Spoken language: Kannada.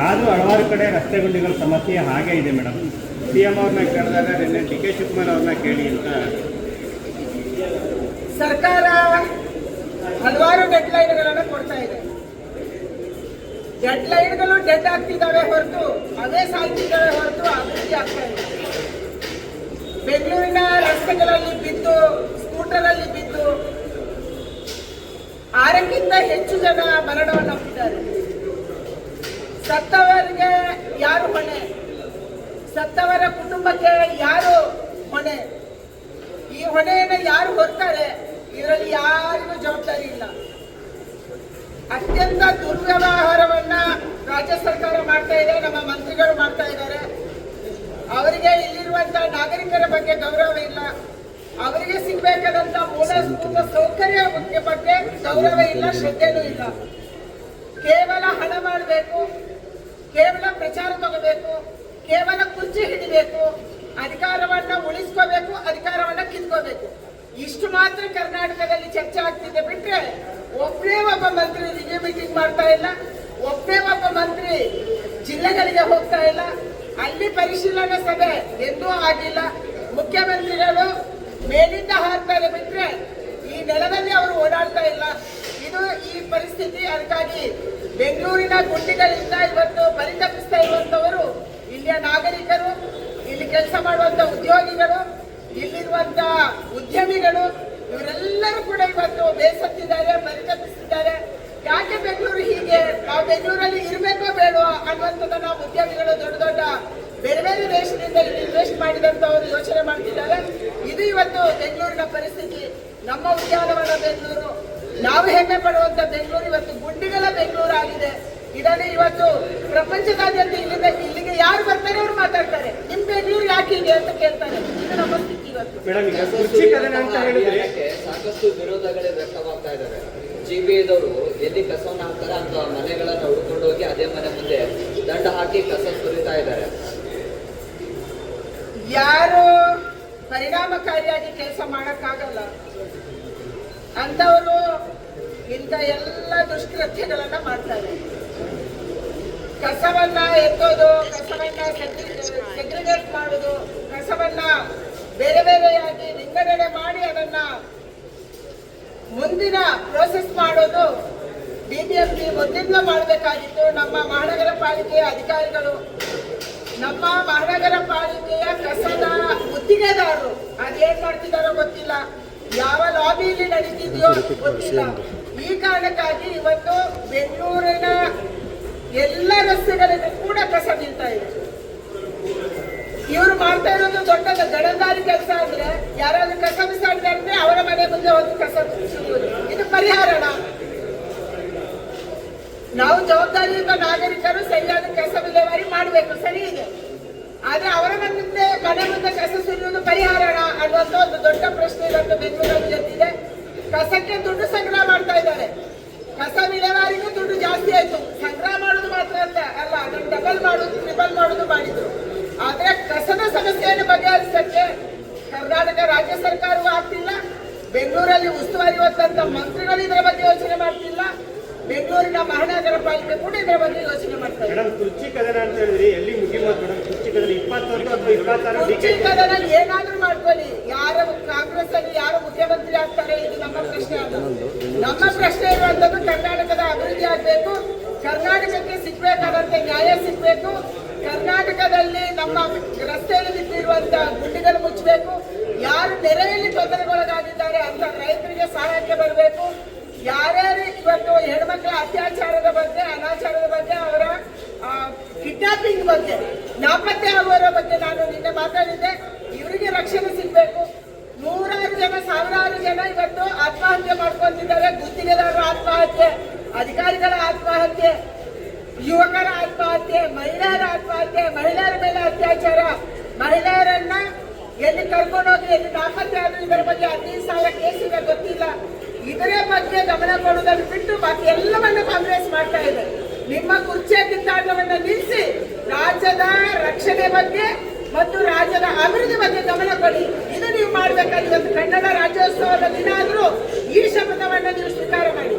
ಆದರೂ ಹಲವಾರು ಕಡೆ ರಸ್ತೆ ಗುಂಡಿಗಳ ಸಮಸ್ಯೆ ಹಾಗೇ ಇದೆ ಮೇಡಮ್. CM ಅವ್ರನ್ನ ಕೇಳಿದಾಗ ನಿನ್ನೆ DK ಶಿವಕುಮಾರ್ ಅವ್ರನ್ನ ಕೇಳಿ ಅಂತ. ಸರ್ಕಾರ ಹಲವಾರು ಡೆಡ್ಲೈನ್ಗಳನ್ನು ಕೊಡ್ತಾ ಇದೆ. ಡೆಡ್ಲೈನ್ಗಳು ಡೆಡ್ ಆಗ್ತಿದ್ದಾವೆ ಹೊರತು ಅವೇ ಸಾಲ್ತಿದ್ದಾವೆ ಹೊರತು ಅಭಿವೃದ್ಧಿ ಆಗ್ತಾ ಇದೆ. ಬೆಂಗಳೂರಿನ ರಸ್ತೆಗಳಲ್ಲಿ ಬಿದ್ದು, ಸ್ಕೂಟರಲ್ಲಿ ಬಿದ್ದು 6ಕ್ಕಿಂತ ಹೆಚ್ಚು ಜನ ಮರಣವನ್ನಪ್ಪಿದ್ದಾರೆ. ಸತ್ತವರಿಗೆ ಯಾರು ಹೊಣೆ? ಸತ್ತವರ ಕುಟುಂಬಕ್ಕೆ ಯಾರು ಹೊಣೆ? ಈ ಹೊಣೆಯನ್ನು ಯಾರು ಹೊರ್ತಾರೆ? ಇದರಲ್ಲಿ ಯಾರಿಗೂ ಜವಾಬ್ದಾರಿ ಇಲ್ಲ. ಅತ್ಯಂತ ದುರ್ವ್ಯವಹಾರವನ್ನ ರಾಜ್ಯ ಸರ್ಕಾರ ಮಾಡ್ತಾ ಇದೆ, ನಮ್ಮ ಮಂತ್ರಿಗಳು ಮಾಡ್ತಾ ಇದ್ದಾರೆ. ಅವರಿಗೆ ಇಲ್ಲಿರುವಂತಹ ನಾಗರಿಕರ ಬಗ್ಗೆ ಗೌರವ ಇಲ್ಲ. ಅವರಿಗೆ ಸಿಗಬೇಕಾದಂತ ಮೂಲಭೂತ ಸೌಕರ್ಯ ಬಗ್ಗೆ ಗೌರವ ಇಲ್ಲ, ಶ್ರದ್ಧೆನೂ ಇಲ್ಲ. ಕೇವಲ ಹಣ ಮಾಡಬೇಕು, ಕೇವಲ ಪ್ರಚಾರ ತಗೋಬೇಕು, ಕೇವಲ ಕುರ್ಚಿ ಹಿಡಿಬೇಕು, ಅಧಿಕಾರವನ್ನ ಉಳಿಸ್ಕೋಬೇಕು, ಅಧಿಕಾರವನ್ನ ಕಿತ್ಕೋಬೇಕು. ಇಷ್ಟು ಮಾತ್ರ ಕರ್ನಾಟಕದಲ್ಲಿ ಚರ್ಚೆ ಆಗ್ತಿದೆ ಬಿಟ್ರೆ ಒಬ್ಬನೇ ಒಬ್ಬ ಮಂತ್ರಿ ರಿವ್ಯೂ ಮೀಟಿಂಗ್ ಮಾಡ್ತಾ ಇಲ್ಲ, ಒಬ್ಬನೇ ಒಬ್ಬ ಮಂತ್ರಿ ಜಿಲ್ಲೆಗಳಿಗೆ ಹೋಗ್ತಾ ಇಲ್ಲ, ಅಲ್ಲಿ ಪರಿಶೀಲನಾ ಸಭೆ ಎಂದೂ ಆಗಿಲ್ಲ. ಮುಖ್ಯಮಂತ್ರಿಗಳು ಮೇಲಿಂದ ಹಾರ್ತಾರೆ ಬಿಟ್ರೆ ಈ ನೆಲದಲ್ಲಿ ಅವರು ಓಡಾಡ್ತಾ ಇಲ್ಲ. ಇದು ಈ ಪರಿಸ್ಥಿತಿ. ಅದಕ್ಕಾಗಿ ಬೆಂಗಳೂರಿನ ಗುಂಡಿಗಳಿಂದ ಇವತ್ತು ಪರಿತಪಿಸ್ತಾ ಇರುವಂತವರು ಇಲ್ಲಿಯ ನಾಗರಿಕರು, ಇಲ್ಲಿ ಕೆಲಸ ಮಾಡುವಂತ ಉದ್ಯೋಗಿಗಳು, ಇಲ್ಲಿರುವಂತ ಉದ್ಯಮಿಗಳು, ಇವರೆಲ್ಲರೂ ಕೂಡ ಇವತ್ತು ಬೇಸತ್ತಿದ್ದಾರೆ, ಪರಿತಪಿಸಿದ್ದಾರೆ. ಯಾಕೆ ಬೆಂಗಳೂರು ಹೀಗೆ? ನಾವು ಬೆಂಗಳೂರಲ್ಲಿ ಇರಬೇಕೋ ಬೇಡೋ ಅನ್ನುವಂಥದ್ದನ್ನ ಉದ್ಯಮಿಗಳು ದೊಡ್ಡ ದೊಡ್ಡ ಬೇರೆ ಬೇರೆ ದೇಶದಿಂದ ಇಲ್ಲಿ ಇನ್ವೆಸ್ಟ್ ಮಾಡಿದಂತವರು ಯೋಚನೆ ಮಾಡ್ತಿದ್ದಾರೆ. ಇದು ಇವತ್ತು ಬೆಂಗಳೂರಿನ ಪರಿಸ್ಥಿತಿ. ನಮ್ಮ ಉದ್ಯಾನವನ ಬೆಂಗಳೂರು, ನಾವು ಹೆಮ್ಮೆ ಪಡುವಂತ ಬೆಂಗಳೂರು ಇವತ್ತು ಗುಂಡಿಗಳ ಬೆಂಗಳೂರು ಆಗಿದೆ. ಇದನ್ನು ಇವತ್ತು ಪ್ರಪಂಚದಾದ್ಯಂತ ಇಲ್ಲಿಗೆ ಯಾರು ಬರ್ತಾರೆ ಅವರು ಮಾತಾಡ್ತಾರೆ, ನಿಮ್ ಬೆಂಗಳೂರು ಯಾಕೆ ಹೀಗೆ ಅಂತ ಕೇಳ್ತಾರೆ. ಇದು ನಮ್ಮ ಸ್ಥಿತಿ ಇವತ್ತು. ಸಾಕಷ್ಟು ವಿರೋಧಗಳೇ ವ್ಯಕ್ತವಾಗ್ತಾ ಇದ್ದಾರೆ. GBAದವರು ಎಲ್ಲಿ ಕಸವನ್ನ ಹಾಕ್ತಾರೆ ಅಂತ ಮನೆಗಳನ್ನ ಹುಡ್ಕೊಂಡು ಹೋಗಿ ಅದೇ ಮನೆ ಮುಂದೆ ದಂಡ ಹಾಕಿ ಕಸ ಸುರಿತಾ ಇದ್ದಾರೆ. ಯಾರು ಪರಿಣಾಮಕಾರಿಯಾಗಿ ಕೆಲಸ ಮಾಡಕ್ಕಾಗಲ್ಲ ಅಂತವರು ಇಂಥ ಎಲ್ಲ ದುಷ್ಕೃತ್ಯಗಳನ್ನ ಮಾಡ್ತಾರೆ. ಕಸವನ್ನ ಎತ್ತೋದು, ಕಸವನ್ನ ಸೆಗ್ರಿಗೇಟ್ ಮಾಡೋದು, ಕಸವನ್ನ ಬೇರೆ ಬೇರೆಯಾಗಿ ವಿಂಗಡಣೆ ಮಾಡಿ ಅದನ್ನ ಮುಂದಿನ ಪ್ರೋಸೆಸ್ ಮಾಡೋದು BBMP ಮೊದಲಿಂದ ಮಾಡಬೇಕಾಗಿತ್ತು. ನಮ್ಮ ಮಹಾನಗರ ಪಾಲಿಕೆಯ ಅಧಿಕಾರಿಗಳು, ನಮ್ಮ ಮಹಾನಗರ ಪಾಲಿಕೆಯ ಕಸದ ಗುತ್ತಿಗೆದಾರರು ಅದೇನ್ ಮಾಡ್ತಿದ್ದಾರೋ ಗೊತ್ತಿಲ್ಲ, ಯಾವ ಲಾಬಿಯಲ್ಲಿ ನಡೀತಿದೆಯೋ ಗೊತ್ತಿಲ್ಲ. ಈ ಕಾರಣಕ್ಕಾಗಿ ಇವತ್ತು ಬೆಂಗಳೂರಿನ ಎಲ್ಲ ರಸ್ತೆಗಳಿಗೂ ಕೂಡ ಕಸ ನಿಲ್ತಾ ಇದೆ. ಇವರು ಮಾಡ್ತಾ ಇರೋದು ದೊಡ್ಡ ಗಡಂದಾರಿ ಕೆಲಸ. ಅಂದ್ರೆ ಯಾರಾದ್ರೂ ಕಸ ಬಿಸಾಡಿದ್ರೆ ಅಂದ್ರೆ ಅವರ ಮನೆ ಮುಂದೆ ಒಂದು ಕಸ ಸುರಿಯುವುದು, ಇದು ಪರಿಹಾರಣ? ನಾವು ಜವಾಬ್ದಾರಿಯುತ ನಾಗರಿಕರು ಸರಿಯಾದ ಕಸ ವಿಲೇವಾರಿ ಮಾಡಬೇಕು, ಸರಿ ಇದೆ. ಆದ್ರೆ ಅವರ ಮನೆ ಮುಂದೆ ಕಸ ಸುರಿಯುವುದು ಪರಿಹಾರಣ ಅನ್ನುವಂತ ಒಂದು ದೊಡ್ಡ ಪ್ರಶ್ನೆ ಇವತ್ತು ಬೆಂಗಳೂರಲ್ಲಿ ಎದ್ದಿದೆ. ಕಸಕ್ಕೆ ದುಡ್ಡು ಸಂಗ್ರಹ ಮಾಡ್ತಾ ಇದ್ದಾರೆ. ಕಸ ವಿಲೇವಾರಿಗೂ ದುಡ್ಡು ಜಾಸ್ತಿ ಆಯ್ತು. ಸಂಗ್ರಹ ಮಾಡೋದು ಮಾತ್ರ ಅಲ್ಲ, ಅದನ್ನು ಡಬಲ್ ಮಾಡೋದು, ಟ್ರಿಬಲ್ ಮಾಡೋದು ಮಾಡಿದ್ರು. ಆದ್ರೆ ಕಸದ ಸಮಸ್ಯೆಯನ್ನು ಬಗೆಹರಿಸಕ್ಕೆ ಕರ್ನಾಟಕ ರಾಜ್ಯ ಸರ್ಕಾರವೂ ಆಗ್ತಿಲ್ಲ. ಬೆಂಗಳೂರಲ್ಲಿ ಉಸ್ತುವಾರಿ ಹೊತ್ತಂತ ಮಂತ್ರಿಗಳು ಇದರ ಬಗ್ಗೆ ಯೋಚನೆ ಮಾಡ್ತಿಲ್ಲ. ಬೆಂಗಳೂರಿನ ಮಹಾನಗರ ಪಾಲಿಕೆ ಕೂಡ ಇದರ ಬಗ್ಗೆ ಯೋಚನೆ ಮಾಡ್ತಾರೆ. ಕುರ್ಚಿ ಕದನ ಅಂತ ಹೇಳಿದ್ರಿ, ಎಲ್ಲಿ ಮುಗಿಬೋದು ಮೇಡಮ್? ಕುರ್ಚಿ ಕದನ 20 ಕುರ್ಚಿ ಕದನ ಏನಾದ್ರೂ ಮಾಡ್ಕೊಳ್ಳಿ. ಯಾರು ಕಾಂಗ್ರೆಸ್ ಅಲ್ಲಿ ಯಾರು ಮುಖ್ಯಮಂತ್ರಿ ಆಗ್ತಾರೆ ಇದು ನಮ್ಮ ಪ್ರಶ್ನೆ ಅಲ್ಲ. ನಮ್ಮ ಪ್ರಶ್ನೆ ಇರುವಂತದ್ದು ಕರ್ನಾಟಕದ ಅಭಿವೃದ್ಧಿ ಆಗ್ಬೇಕು, ಕರ್ನಾಟಕಕ್ಕೆ ಸಿಗ್ಬೇಕಾದಂತೆ ನ್ಯಾಯ ಸಿಗ್ಬೇಕು, ಕರ್ನಾಟಕದಲ್ಲಿ ನಮ್ಮ ರಸ್ತೆಯಲ್ಲಿ ಬಿದ್ದಿರುವಂತಹ ಗುಂಡಿಗಳು ಮುಚ್ಚಬೇಕು, ಯಾರು ನೆರೆಯಲ್ಲಿ ತೊಂದರೆಗೊಳಗಾಗಿದ್ದಾರೆ ಅಂತ ರೈತರಿಗೆ ಸಹಾಯಕ್ಕೆ ಬರಬೇಕು. ಯಾರ್ಯಾರು ಇವತ್ತು ಹೆಣ್ಮಕ್ಳ ಅತ್ಯಾಚಾರದ ಬಗ್ಗೆ, ಅನಾಚಾರದ ಬಗ್ಗೆ, ಅವರ ಕಿಡ್ನಾಪಿಂಗ್ ಬಗ್ಗೆ, ನಾಪತ್ತೆ ಆಗುವವರ ಬಗ್ಗೆ ನಾನು ನಿನ್ನೆ ಮಾತಾಡಿದ್ದೆ. ಇವರಿಗೆ ರಕ್ಷಣೆ ಸಿಗಬೇಕು. ನೂರಾರು ಜನ, ಸಾವಿರಾರು ಜನ ಇವತ್ತು ಆತ್ಮಹತ್ಯೆ ಮಾಡ್ಕೊಂತಿದ್ದಾರೆ. ಗುತ್ತಿಗೆದಾರರ ಆತ್ಮಹತ್ಯೆ, ಅಧಿಕಾರಿಗಳ ಆತ್ಮಹತ್ಯೆ, ಯುವಕರ ಆತ್ಮಹತ್ಯೆ, ಮಹಿಳೆಯರ ಆತ್ಮಹತ್ಯೆ, ಮಹಿಳೆಯರ ಮೇಲೆ ಅತ್ಯಾಚಾರ, ಮಹಿಳೆಯರನ್ನ ಎಲ್ಲಿ ಕರ್ಕೊಂಡೋಗಿ ಎಲ್ಲಿ ನಾಪತ್ತೆ ಆದ್ರೂ ಇದರ ಬಗ್ಗೆ 15 ಸಾವಿರ ಕೇಸ್ ಇದೆ, ಗೊತ್ತಿಲ್ಲ. ಇದರ ಬಗ್ಗೆ ಗಮನ ಕೊಡುವುದನ್ನು ಬಿಟ್ಟು ಬಾಕಿ ಎಲ್ಲವನ್ನ ಕಾಂಗ್ರೆಸ್ ಮಾಡ್ತಾ ಇದೆ. ನಿಮ್ಮ ಕುರ್ಚಿಯ ಕಿತ್ತಾಟವನ್ನು ನಿಲ್ಲಿಸಿ ರಾಜ್ಯದ ರಕ್ಷಣೆ ಬಗ್ಗೆ ಮತ್ತು ರಾಜ್ಯದ ಅಭಿವೃದ್ಧಿ ಬಗ್ಗೆ ಗಮನ ಕೊಡಿ. ಇದು ನೀವು ಮಾಡಬೇಕಾಗಿ. ಇವತ್ತು ಕನ್ನಡ ರಾಜ್ಯೋತ್ಸವದ ದಿನ ಆದ್ರೂ ಈ ಶಪಥವನ್ನ ನೀವು ಸ್ವೀಕಾರ ಮಾಡಿ.